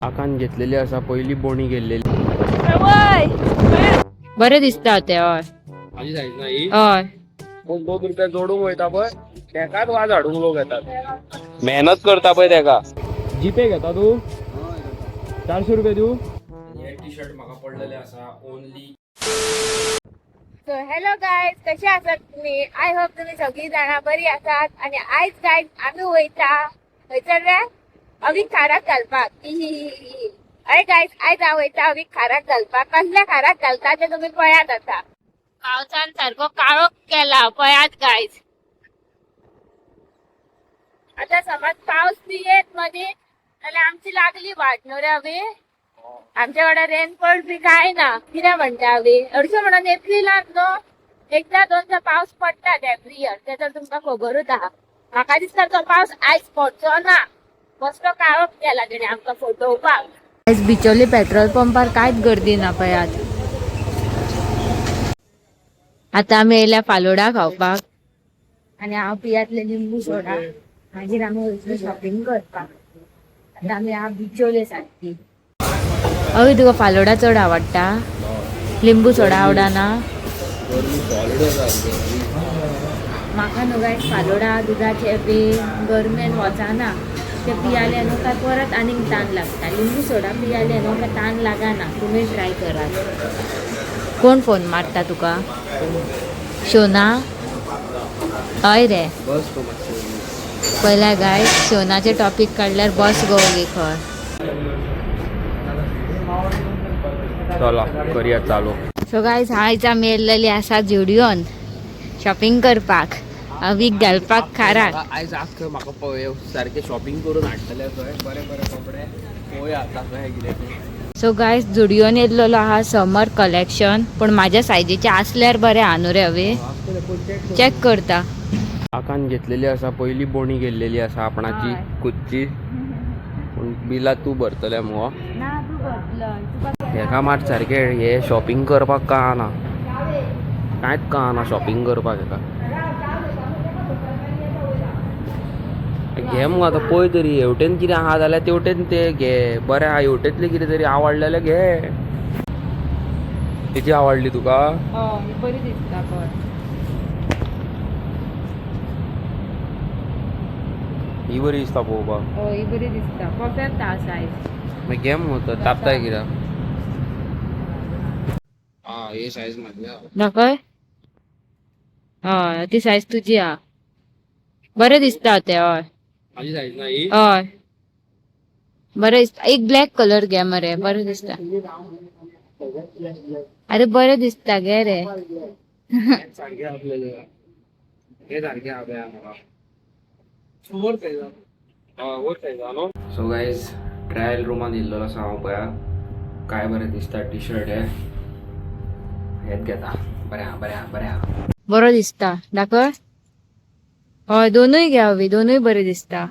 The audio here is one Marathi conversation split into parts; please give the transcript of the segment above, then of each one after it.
काकान घेतलेली असा पहिली बोणी गेलेली. बरे दिसता ते. हय माझी साईज नाही. हय 2 रुपये जोडूंक वयता पळय तेकाच वाज हाडूंक लोक येतात. मेहनत करता पळय तेका. जीपे घेता तू 400 रुपये देऊ. हे टी शर्ट म्हाका पडलेले असा ओनली. सो हॅलो गायज, कसे आसात तुम्ही? आय होप तुम्ही सगळी जाणा बरी आसात. आणि आयज गायज आम्ही वयता खंयसर रे अवी खाराक घालपाक. अरे गायज आयज हांव वयता अवी खाराक घालपाक. कसल्या खाराक घालता ते तुम्ही पळयात आसा. पावसान सारको काळो केला पळयात गायज. आता समज पावस बी येत मध्ये जाल्यार आमची लागली वाट न्हू रे अवी. आमच्याकडे रेनकोट बी काय ना. कितें म्हणटा अवी? हरशीं म्हणून एप्रिलांत न्हू एकदा दोनदा पावस पडटात एव्हरी इयर. ते तर तुमकां खबरूच आहा. म्हाका दिसता तो पावस आयज पडचो ना. मस्तो काळोख केला तेणे आमकां फटोवपाक. आयज बिचोली पेट्रोल पंपार कांयच गर्दी ना पळयात. आता आमी येयल्या फालोडा खावपाक आणि हांव पियातले लिंबू सोडा. मागीर आमी वयतली शॉपिंग करपाक. आता आमी हा बिचोले सारकी. अवी तुका फालोडा चड आवडटा? लिंबू सोडा आवडना? म्हाका न्हू गायज फालोडा दुधाचे बी गरमेन वचना. ते पियाले न्हू काय परत आनीक ताण लागता. लिंबू सोडा पियाले न्हू काय ताण लागना. तुम्ही ट्राय करात. कोण फोन मारता तुका? शोना? हय रे. पहिला गाय शोनाचे टॉपिक काढल्यार बस गोवली खंय. चला करूया चालू. सो गायज आयज आमी येयल्लेली आसा झुडिओन शॉपिंग करपाक. अवीक घालपाक खाराक. आयज आख्खे म्हाका पळय सारखे शॉपिंग करून हाडटले खंय बरे बरे कपडे पळोवया आता खंय कितें. सो गायज झुडिओन येयल्लो आहा समर कलेक्शन. पण म्हाज्या सायजीचे आसल्यार बरे आहा न्हू रे अवी. चेक करता. काकान घेतलेली असा पहिली बोणी गेल्लेली असा आपणाची खुदची. पूण बिला तू भरतले मुगो. हेका मात सारखे हे शॉपिंग करपाक कळना. कांयच कळना शॉपिंग करपाक हेका. घे मग आता पळय तरी हेवटेन कितें आहा जाल्यार तेवटेन ते घे. बरें आहा हेवटेतले कितें तरी आवडलेले घे. तेची आवडली तुका? बरी दिसता पण. ही बरी दिसता पळोवपाक. ही बरी दिसता. परफेक्ट आहा सायज. मागीर घे मग तापताय कित्याक. हे सायज माझी. दाखय. हय ती सायज तुजी हा. बरे दिसता ते. हय माझी सायज नाही. हय बरे दिसता. एक ब्लॅक कलर घे मरे बरे दिसता. अरे बरे दिसता घे रे. सारखे आपल्याला हे सारखे हवे आम्हाला. सो गाईज ट्रायल रूमान येयल्लो आसा हांव पळया. काय बरें दिसता टी शर्ट हे. हेच घेता. बरें आहा बरें आहा बरें आहा. बरो दिसता. दाखय. हय दोनूय घे हवी. दोनूय बरे दिसता.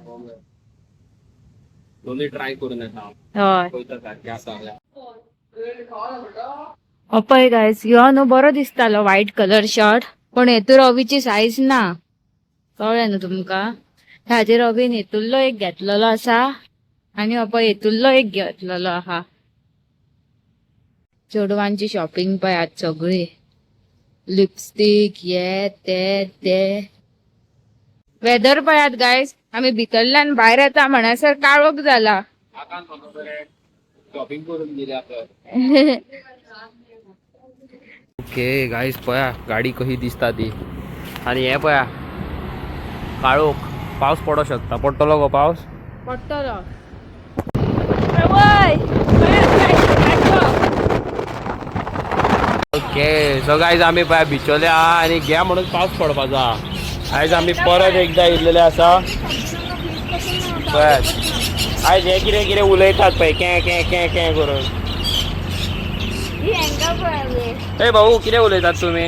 दोन्ही ट्राय करून येता. हय सारखे आसा. पळय गायज ह्यो न्हू बरो दिसतालो व्हाईट कलर शर्ट. पण हेतूर अवीची सायज ना. कळ्ळें न्हू तुमका. हाजेर अवीन हेतुल्लो एक घेतलेलो आसा आणि पळय हेतुल्लो एक घेतलेलो आहा. चेडवांची शॉपिंग पळयात सगळी. लिपस्टिक हे ते. वेदर पळयात गायज. आमी भितरल्यान भायर येता म्हणसर काळोख जाला. शॉपिंग करून दिली आपण. ओके गाईज पळया गाडी कशी दिसता ती. आणि हे पळया काळोख. पावस पडो शकता. पडटलो गो पावस. पडटलो. ओके सो गाईज आमी पळया बिचोले आहा आणि घ्या म्हणून पावस पडपाचो आहा. आयज आमी परत एकदा येयल्लेले आसा. पळयात आयज हे कितें कितें उलयतात पळय के करून. ए भाऊ कितें उलयतात तुमी?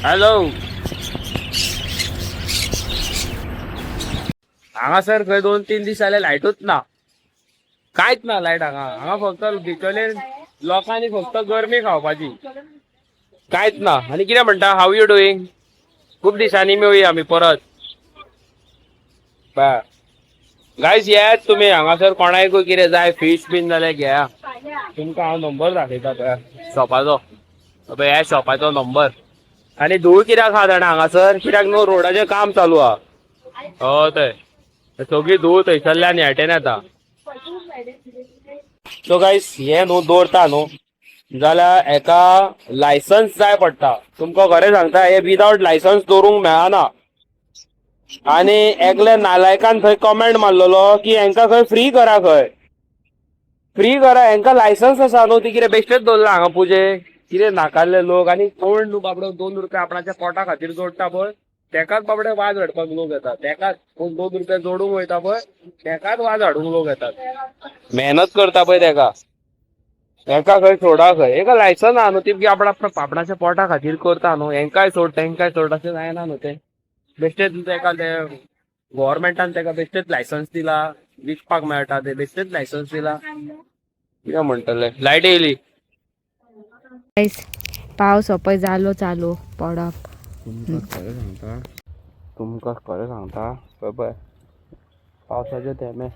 हॅलो. हांगासर खंय 2-3 दीस जाले लायटूच ना. कांयच ना लायट हांगा फक्त बिचोले लोकांनी फक्त गरमी खावपाची. कांयच ना. आनी कितें म्हणटा हाव यू डुईंग? खूब दिसांनी मेळुया आमी परत. गायज येत तुम्ही हांगासर कोणाकूय कितें जाय फिश बीन जाल्यार घ्या. तुमकां हांव नंबर दाखयता पळय शॉपाचो. ह्या शॉपाचो नंबर. आनी धूळ कित्याक आहा जाणा हांगासर, कित्याक न्हू रोडाचें काम चालू आहा. हय थंय सगळी धूळ थंयसरल्यान हेट्यान येता. सो गायज हे न्हू दवरता न्हू जाल्यार हेका लायसन्स जाय पडटा. तुमकां खरें सांगता हे विदाउट लायसन्स दवरूंक मेळना. आनी एकल्या नालायकान थंय कमेंट मारलेलो की हेंका खंय फ्री करा, खंय फ्री करा, हेंका लायसन्स आसा न्हू. ती कितें बेश्टेच दवरला हांगा पुजे. कितें नाकारले लोक. आनी कोण न्हू बाबडो 2 रुपया आपणाच्या पोटा खातीर जोडटा पळय तेकाच बाबडे वाज हाडपाक लोक येतात. तेकाच कोण 2 रुपया जोडूंक वयता पळय तेकाच वाज हाडूंक लोक येतात. मेहनत करता पळय तेका खंय सोडा, खंय हेका लायसन्स आहा न्हू. ती आपणाच्या पोटा खातीर करता न्हू. हेंकाय सोड तेंकाय सोड अशें जायना न्हू. ते बेश्टेच तेका ते गव्हर्मेंटान तेका बेश्टेच लायसन्स दिला. विकपाक मेळटा ते बेश्टेच लायसन्स दिला. कितें म्हणटले. लायट येयली. पावस हो पळय जालो चालू पडप. तुमकां खरें सांगता पळय पावसाचे थेंबे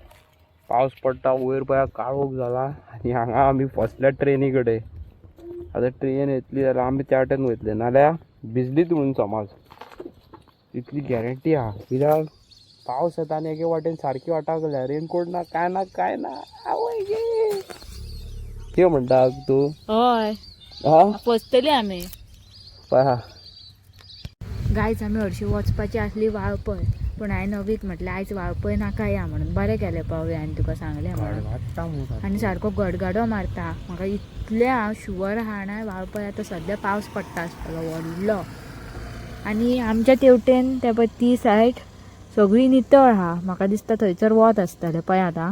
पावस पडटा वयर पळय काळोख जाला. आनी हांगा आमी फसल्या ट्रेनी कडेन. आतां ट्रेन येतली जाल्यार आमी त्या वाटेन वयतले नाल्यार भिजलीत म्हणून समज इतली गॅरंटी आहा. कित्याक पावस येता आनी एके वाटेन सारकी वाटाक लागल्या. रेनकोट ना काय ना काय ना. आवय गे कितें म्हणटा तूं. हय हा फसतली आमी. पळय गायज आमी हरशीं वचपाची आसली वाळपय पूण हांवें नवीक म्हटलें आयज वाळपय नाका या म्हणून. बरें केलें पावलें हांवें तुका सांगलें म्हणून. आनी सारको गडगडो मारता. म्हाका इतलें हांव शुवर आहा ना वाळपय आतां सद्या पावस पडटा आसतलो व्हडलो. आनी आमच्या तेवटेन ते पळय ती सायड सगळी नितळ आहा. म्हाका दिसता थंयसर वत आसतलें पळय. आतां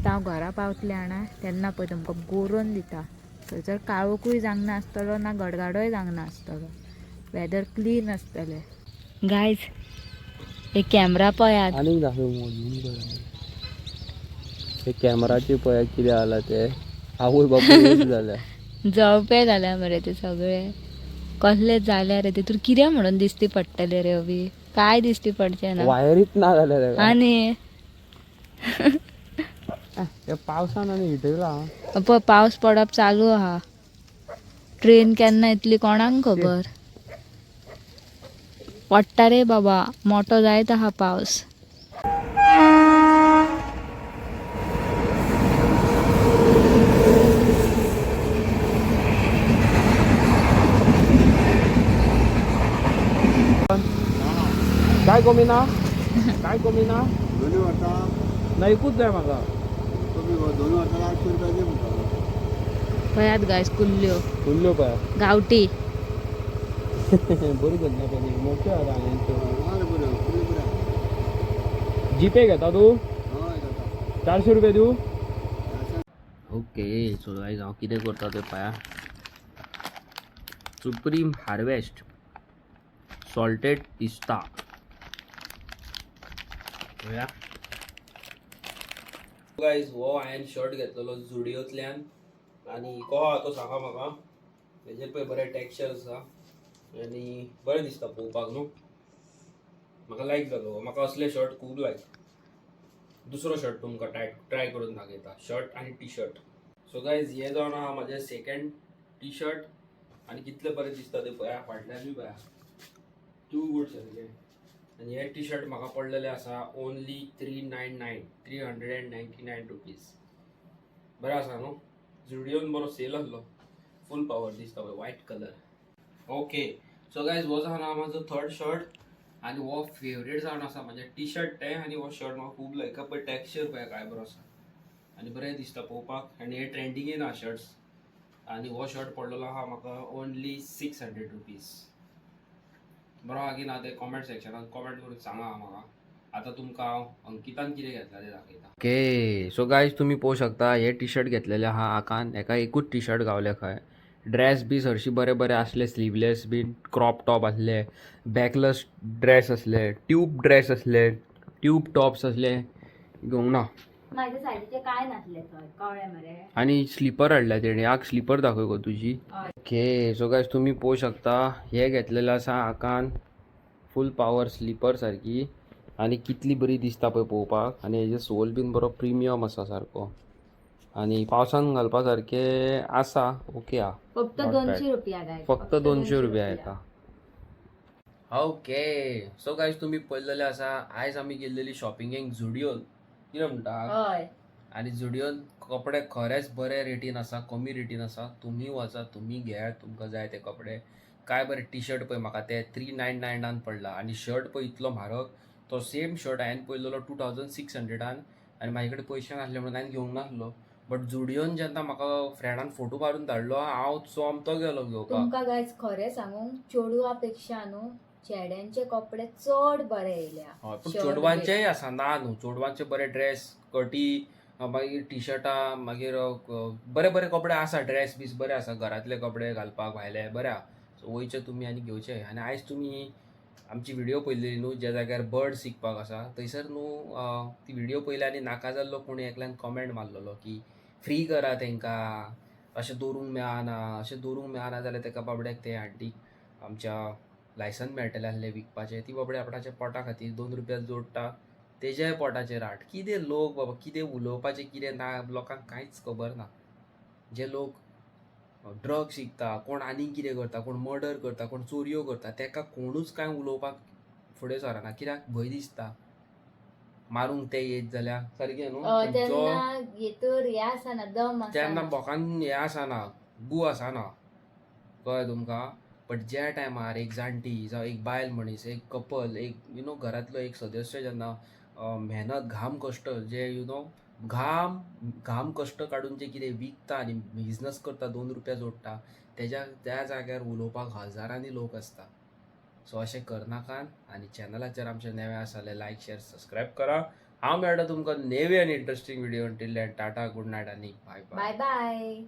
हांव घरा पावतलें आना तेन्ना पळय तुमकां गोरोवन दिता. थंयसर काळोखूय जावंक आसतलो ना गडगडोय जावंक आसतलो. वेदर क्लीन आसतलें. गायज एक कॅमेरा पळयात. आनीक दाखय हे कॅमेराचे पळय कितें जाला ते. आवय बापूय जाल्या जळपे जाल्या मरे ते सगळे. कसलेच जाल्या रे. तितून कितें म्हणून दिसती पडटले रे अवी. काय दिसती पडचे ना. वायरीच ना जाल्या आनी पावसान आनी हिटयला. पळय पावस पडप चालू आहा. ट्रेन केन्ना येतली कोणाक खबर. पडटा रे बाबा मोठो जायत आहा पावस. काय कमी ना काय कमी ना. ना एकूच जाय म्हाका. पळयात गायज कुल्ल्यो कुल्ल्यो पळय गावठी. बरी धरल्या पळय मोठ्यो आहा. जीपे घेता तूं 400 रुपया दिवं. ओके सो गायज हांव कितें करता तें पळया. सुप्रीम हार्वेस्ट सॉल्टेड पिस्ता गायज हो हांवें शर्ट घेतलेलो झुडियोंतल्यान. आनी को आहा तो सांगा म्हाका. हेजेर पळय बरें टेक्स्चर आसा आनी बरें दिसता पळोवपाक न्हू. म्हाका लायक जालो. म्हाका असले शर्ट खूब लायक. दुसरो शर्ट तुमकां ट्राय करून दाखयता. शर्ट आनी टी शर्ट. सो गायज हे जावन आहा म्हाजें सेकंड टी शर्ट. आनी कितलें बरें दिसता तें पळया. फाटल्यान बी पळया टू गुड सारकें. आनी हे टी शर्ट म्हाका पडलेले आसा ओन्ली 399 रुपीज. बरें आसा न्हू. झुडियोन बरो सेल आसलो. फूल पावर दिसता पळय white colour. Okay so guys हो जावन आहा म्हाजो थर्ड शर्ट. आनी हो फेवरेट जावन आसा म्हाजें टी शर्ट तें. आनी हो शर्ट म्हाका खूब लायक. पळय टेक्स्चर पळय काय बरो आसा. आनी बरें दिसता पळोवपाक. आनी हे ट्रेंडिंगेन आहा शर्ट्स. आनी हो शर्ट पडलेलो आहा म्हाका ओन्ली 600 रुपीज. बरो आहा की ना ते कॉमेंट सेक्शनात कॉमेंट करून सांगा म्हाका. आतां तुमकां हांव अंकितान कितें घेतला तें दाखयता. ओके सो गायज तुमी पळोवंक शकता हे टी शर्ट घेतलेले आहा आकान. हेका एकूच टी शर्ट गावले खंय. ड्रेस बी हरशीं बरें बरें आसले. स्लीवलेस बी क्रॉप टॉप आसले. बॅकलेस ड्रेस असले. ट्यूब ड्रेस असले. ट्यूब टॉप्स असले घेवंक ना. माझ्या सायडीचे काय नासले थंय कळ्ळें मरे. आनी स्लिपर हाडल्या तेणी. आक स्लिपर दाखय गो तुजी. ओके सो गायज तुमी पळोवंक शकता हे घेतलेले आसा आकान. फूल पावर स्लिपर सारकी. आणि कितली बरी दिसता पळय पळोवपाक आणि हेजे सोल बीन बरो प्रिमियम आसा सारको आणि पावसान घालपा सारखे आसा ओके हा फक्त Not 200 रुपया गाय फक्त 200 रुपया येता ओके सो गायज तुम्ही पळयलेले आसा आयज आमी गेल्लेली शॉपिंगेक झुडिओन कितें म्हणटा हय आणि झुडिओन कपडे खरेंच बरे रेटीन आसा कमी रेटीन आसा तुम्ही वचा तुम्ही घेयात तुमकां जाय ते कपडे काय बरे टी शर्ट पळय म्हाका ते 399 पडला आणि शर्ट पळय इतलो म्हारग तो सेम शर्ट हांवें पळयलेलो 2600 आणि म्हाजे कडेन पयशे नासले म्हणून हांवें घेवंक नासलो बट झुडिओन जेन्ना म्हाका फ्रेंडान फोटो मारून धाडलो हांव चोमतो गेलो घेवपाक तुमकां गायज खरें सांगू चेडवा पेक्षा न्हू चेड्यांचे कपडे चड बरे येयल्या हय पूण चेडवांचेय आसा ना न्हू चेडवांचे बरे ड्रेस कटी मागीर टी शर्टां मागीर बरे बरे कपडे आसा ड्रेस बीस बरे आसा घरातले कपडे घालपाक भायले बरे आहा सो वयचे तुमी आनी घेवचे आनी आयज तुमी आमची व्हिडिओ पळयलेली न्हू ज्या जाग्यार बर्ड शिकपाक आसा थंयसर न्हू ती व्हिडिओ पळयली आनी नाका जाल्लो कोणी एकल्यान कमेंट मारलेलो की फ्री करा तेंकां अशें दवरूंक मेळना अशें दवरूंक मेळना जाल्यार तेका बाबड्याक ते आंटीक आमच्या लायसन मेळटलें आसलें विकपाचें ती बाबडी आपणाच्या पोटा खातीर 2 रुपया जोडटा तेज्याय पोटाचेर हाड कितें लोक बाबा कितें उलोवपाचें कितें ना लोकांक कांयच खबर ना जे लोक ड्रग्स विकता कोण आनीक कितें करता कोण मर्डर करता कोण चोरयो करता तेका कोणूच कांय उलोवपाक फुडें सरना कित्याक भंय दिसता मारूंक ते येत जाल्यार सारकें न्हू पूण जो तेन्ना हेतूर हे आसना दम तेन्ना आसना बोकान हें आसना गू आसना कळ्ळें तुमकां बट ज्या टायमार एक जाणटी जावं एक बायल मनीस एक कपल एक घरांतलो एक सदस्य जेन्ना मेहनत घाम कश्ट जे घाम कश्ट काडून जे कितें विकता आनी बिजनस करता 2 रुपया जोडटा त्या जाग्यार उलोवपाक हजारांनी लोक आसता सो अशें करनाकात आनी चॅनलाचेर आमचे नवे आसा जाल्यार लायक शेअर सबस्क्रायब करा हांव मेळटा तुमकां नेवी आनी interesting video till tata good night आनी बाय बाय बाय बाय